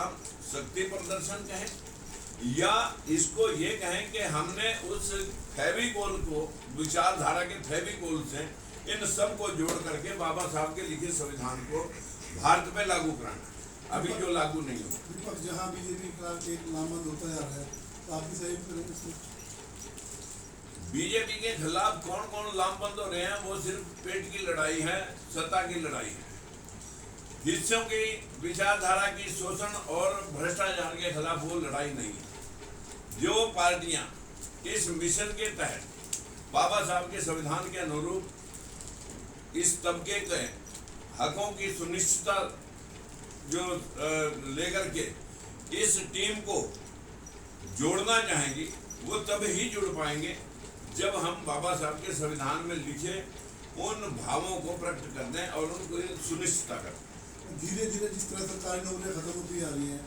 हम शक्ति प्रदर्शन कहें या इसको ये कहें कि हमने उस फेविकोल को, विचारधारा के फेविकोल से इन सब को जोड़ करके बाबा साहब के लिखे संविधान को भारत में लागू कराना, अभी जो लागू नहीं हो। विपक्ष जहाँ बीजेपी का एक नामंद होता जा रहा है, तो आपकी सही करेंगे? बीजेपी के खिलाफ कौन कौन लामबंद हो रहे हैं, वो सिर्फ पेट की लड़ाई है, सत्ता की लड़ाई है। हिस्सों की विचारधारा की शोषण और भ्रष्टाचार के खिलाफ वो लड़ाई नहीं है। जो पार्टियां इस मिशन के तहत बाबा साहब के संविधान के अनुरूप इस तबके के हकों की सुनिश्चितता जो लेकर के इस टीम को जोड़ना चाहेंगी, वो तब ही जुड़ पाएंगे जब हम बाबा साहब के संविधान में लिखे उन भावों को प्रकट कर दें और उनको सुनिश्चित कर दें। धीरे धीरे जिस तरह सरकारी नौकरियां खत्म होती जा रही हैं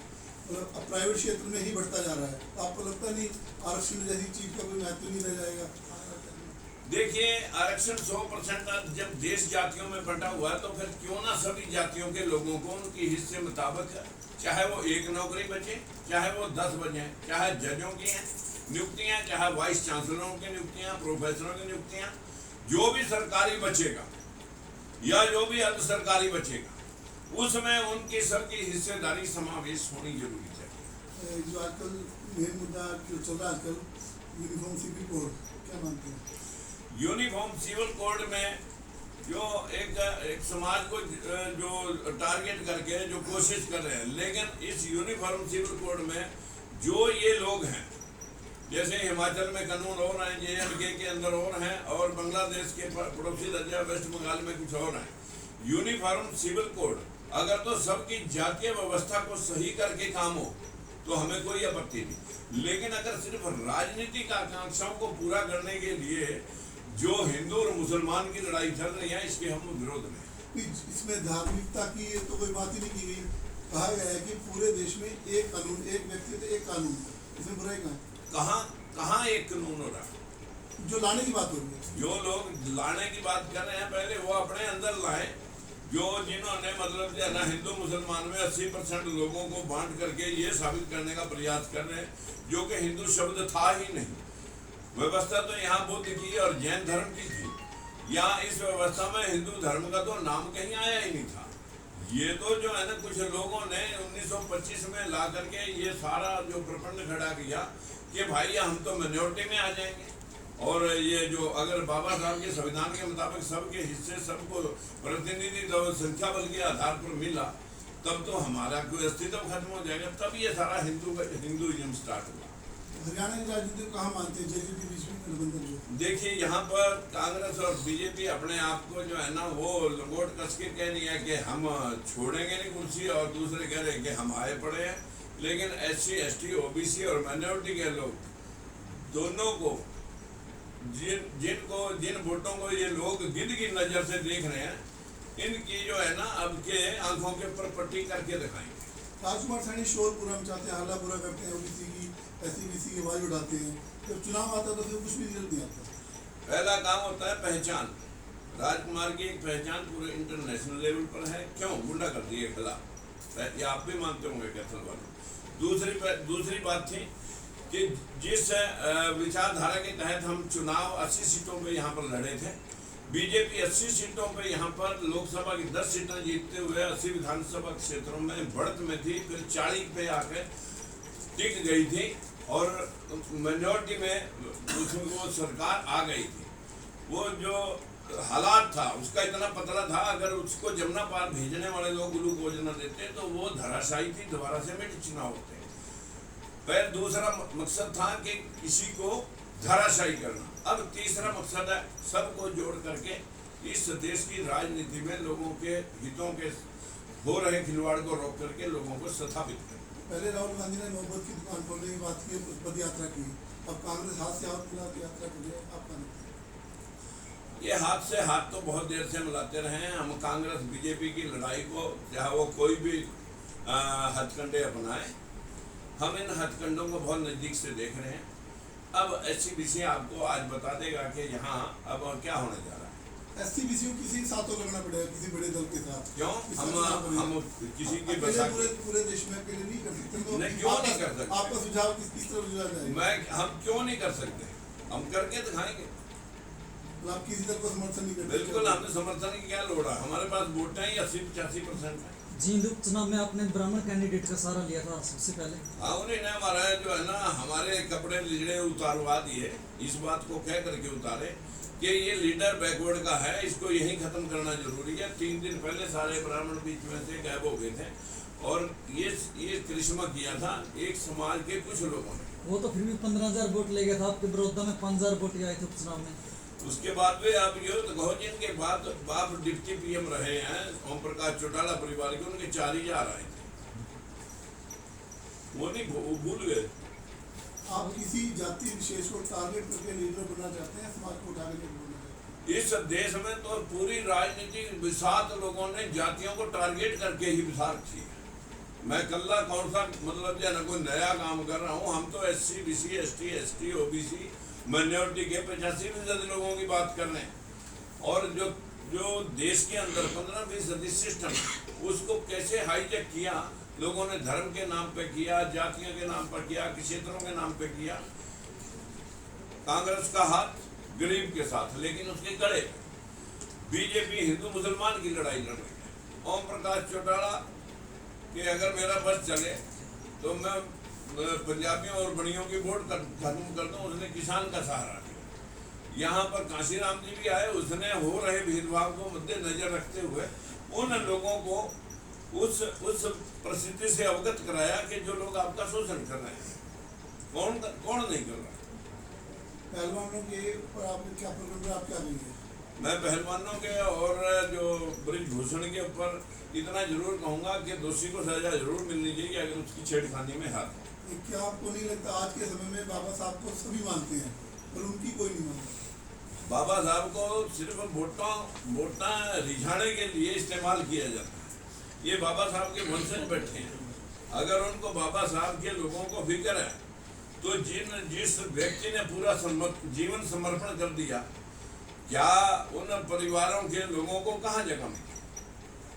और अब प्राइवेट क्षेत्र में ही बढ़ता जा रहा है, तो आपको लगता नहीं आरक्षण जैसी चीज का कोई महत्व नहीं रह जाएगा? देखिए, आरक्षण 100% जब देश जातियों में बंटा हुआ है, तो फिर क्यों ना सभी जातियों के लोगों को उनकी हिस्से मुताबिक, चाहे वो एक नौकरी बचे, चाहे वो 10 बचे, चाहे जजों की हैं नियुक्तियां, चाहे वाइस चांसलरों की नियुक्तियां, प्रोफेसरों की नियुक्तियां, जो भी सरकारी बचेगा या जो भी अर्ध सरकारी बचेगा, उसमें उनकी सबकी हिस्सेदारी समावेश होनी जरूरी है। जो आजकल मेन मुद्दा जो चल रहा है आजकल, यूनिफॉर्म सिविल कोड, क्या मानते हैं? यूनिफॉर्म सिविल कोड में जो एक समाज को जो टारगेट करके जो कोशिश कर रहे हैं, लेकिन इस यूनिफॉर्म सिविल कोड में जो ये लोग हैं, जैसे हिमाचल में कानून और हैं, JNK के अंदर और हैं, और बांग्लादेश के पड़ोसी राज्य वेस्ट बंगाल में कुछ और हैं। यूनिफॉर्म सिविल कोड अगर तो सबकी जातीय व्यवस्था को सही करके काम हो तो हमें कोई आपत्ति नहीं, लेकिन अगर सिर्फ राजनीतिक आकांक्षाओं को पूरा करने के लिए जो हिंदू और मुसलमान की लड़ाई चल रही है, इसके हम विरोध में। इसमें धार्मिकता की तो कोई बात ही नहीं की गई। कहा गया है कि पूरे देश में एक कानून, एक व्यक्ति तो एक कानून, इसमें बुराई कहाँ एक कानून हो रहा है? जो लाने की बात हो रही है, जो लोग लाने की बात कर रहे हैं, पहले वो अपने अंदर लाए। जो जिन्होंने मतलब जो है ना हिंदू मुसलमान में 80% लोगों को बांट करके ये साबित करने का प्रयास कर रहे हैं, जो कि हिंदू शब्द था ही नहीं। व्यवस्था तो यहाँ बुद्ध की और जैन धर्म की थी। यहाँ इस व्यवस्था में हिंदू धर्म का तो नाम कहीं आया ही नहीं था। ये तो जो है ना कुछ लोगों ने 1925 में ला करके ये सारा जो प्रपंड खड़ा किया कि भाई हम तो माइनॉरिटी में आ जाएंगे, और ये जो अगर बाबा साहब के संविधान के मुताबिक सबके हिस्से सबको प्रतिनिधि संख्या बल के आधार पर मिला, तब तो हमारा कोई अस्तित्व खत्म हो जाएगा। तब ये सारा हिंदुइज्म स्टार्ट हुआ। हरियाणा की राजनीति को कहाँ मानते हैं? जेजेपी बीच में गठबंधन। देखिए, यहाँ पर कांग्रेस और बीजेपी अपने आप को जो है ना वो लंगोट कस के कह रही है कि हम छोड़ेंगे नहीं कुर्सी, और दूसरे कह रहे हैं कि हम आए पड़े हैं। लेकिन SC, ST, OBC और माइनॉरिटी के लोग दोनों को जिन वोटों को ये लोग गिद्ध की नजर से देख रहे हैं, इनकी जो है ना अब के आंखों के ऊपर पट्टी करके दिखाएंगे। राजकुमार सैनी शोर पूरा मचाते हैं, हल्ला पूरा करते हैं, OBC की SC की आवाज उठाते हैं। जब चुनाव आता है तो फिर कुछ भी रिजल्ट नहीं आता। पहला काम होता है पहचान। राजकुमार की एक पहचान पूरे इंटरनेशनल लेवल पर है। क्यों? गुंडागर्दी के खिलाफ, ये आप भी मानते होंगे कैथल वाले। दूसरी बात थी कि जिस विचारधारा के तहत हम चुनाव 80 सीटों पे यहाँ पर लड़े थे, बीजेपी 80 सीटों पे यहाँ पर लोकसभा की 10 सीटें जीतते हुए 80 विधानसभा क्षेत्रों में बढ़त में थी, फिर 40 पे आकर टिक गई थी, और मेजॉरिटी में उसमें सरकार आ गई थी। वो जो हालात था उसका इतना पतला था, अगर उसको जमुना पार भेजने वाले लोग ग्लूकोज न देते तो वो धराशायी थी, दोबारा से मिट चुनाव होते। फिर दूसरा मकसद था कि किसी को धराशायी करना। अब तीसरा मकसद है सबको जोड़ करके इस देश की राजनीति में लोगों के हितों के हो रहे खिलवाड़ को रोक करके लोगों को स्थापित करना। पहले राहुल गांधी ने मोहब्बत की दुकान खोलने की बात की, पद यात्रा की। अब कांग्रेस हाथ से हाथ मिला के यात्रा कर रही है। आपका ये हाथ से हाथ तो बहुत देर से मिलाते रहे हैं। हम कांग्रेस बीजेपी की लड़ाई को, चाहे वो कोई भी हथकंडे अपनाए, हम इन हथकंडों को बहुत नज़दीक से देख रहे हैं। अब SC-BC आपको आज बता देगा कि यहाँ अब क्या होने जा रहा है। SC-BC को किसी के साथ तो लगना पड़ेगा, किसी बड़े दल के साथ। क्यों? हम किसी की पूरे देश में अकेले नहीं कर क्यों नहीं कर सकते? आपका सुझाव किस तरफ जुड़ा जाएगा? हम क्यों नहीं कर सकते? हम करके दिखाएंगे। तो आप किसी तरह को समर्थन नहीं करते? बिल्कुल, हमने समर्थन की क्या लोड़ है? हमारे पास वोटें ही 80-85% है। जी, उपचुनाव में आपने ब्राह्मण कैंडिडेट का सहारा लिया था सबसे पहले। हाँ, उन्हीं ने हमारा जो है ना हमारे कपड़े लीड़े उतारवा दिए, इस बात को कह करके उतारे कि ये लीडर बैकवर्ड का है, इसको यही खत्म करना जरूरी है। 3 दिन पहले सारे ब्राह्मण बीच में से गायब हो गए थे और ये करिश्मा किया था एक समाज के कुछ लोगों ने। वो तो फिर भी 15,000 वोट ले गया था आपके विरोध में, 5,000 वोट आए थे उपचुनाव में। उसके बाद भी आप ये तो कहो जिनके बाद बाप डिप्टी पीएम रहे हैं ओम प्रकाश चौटाला परिवार के, उनके 4,000 आए थे, वो नहीं भूल गए। आप किसी जाति विशेष को टारगेट करके लीडर बनना चाहते हैं, समाज को उठा के बोलना चाहते हैं? इस देश में तो पूरी राजनीति विसात लोगों ने जातियों को टारगेट करके ही विसार की है। मैं कल्ला कौन सा मतलब जो है ना कोई नया काम कर रहा हूँ। हम तो SC BC ST ST OBC minority के 85% लोगों की बात कर रहे हैं। और जो देश के अंदर 15-20% सिस्टम उसको कैसे हाईजैक किया लोगों ने, धर्म के नाम पे किया, जातियों के नाम पर किया, क्षेत्रों के नाम पे किया। कांग्रेस का हाथ गरीब के साथ, लेकिन उसके गले बीजेपी हिंदू मुसलमान की लड़ाई लड़ रही है। ओम प्रकाश चौटाला कि अगर मेरा बस चले तो मैं पंजाबियों और बड़ियों की वोट खत्म कर दूं, उसने किसान का सहारा दिया। यहाँ पर काशीराम जी भी आए, उसने हो रहे भेदभाव को मद्देनजर रखते हुए उन लोगों को उस परिस्थिति से अवगत कराया कि जो लोग आपका शोषण कर रहे हैं, कौन नहीं कर रहा है। पहलवानों के ऊपर आपने क्या प्रोग्राम, आप क्या करेंगे? मैं पहलवानों के और जो ब्रिजभूषण के ऊपर इतना जरूर कहूँगा कि दोषी को सजा जरूर मिलनी चाहिए अगर उसकी छेड़खानी में हाथ है। क्या आपको नहीं लगता आज के समय में बाबा साहब को सभी मानते हैं पर उनकी कोई नहीं मानता? बाबा साहब को सिर्फ वोटा रिझाने के लिए इस्तेमाल किया जाता है। ये बाबा साहब के वंशज बैठे हैं। अगर उनको बाबा साहब के लोगों को फिक्र है तो जिस व्यक्ति ने पूरा जीवन समर्पण कर दिया, क्या उन परिवारों के लोगों को कहाँ जगह मिली?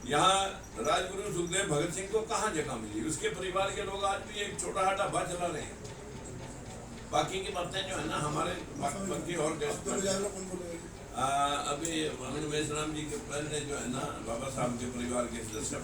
यहाँ राजगुरु सुखदेव भगत सिंह को कहाँ जगह मिली? उसके परिवार के लोग आज भी एक छोटा हाटा बा चला रहे हैं। बाकी की बातें जो है ना हमारे बाकी और अभी हमेश राम जी के पहले जो है ना बाबा साहब के परिवार के सदस्य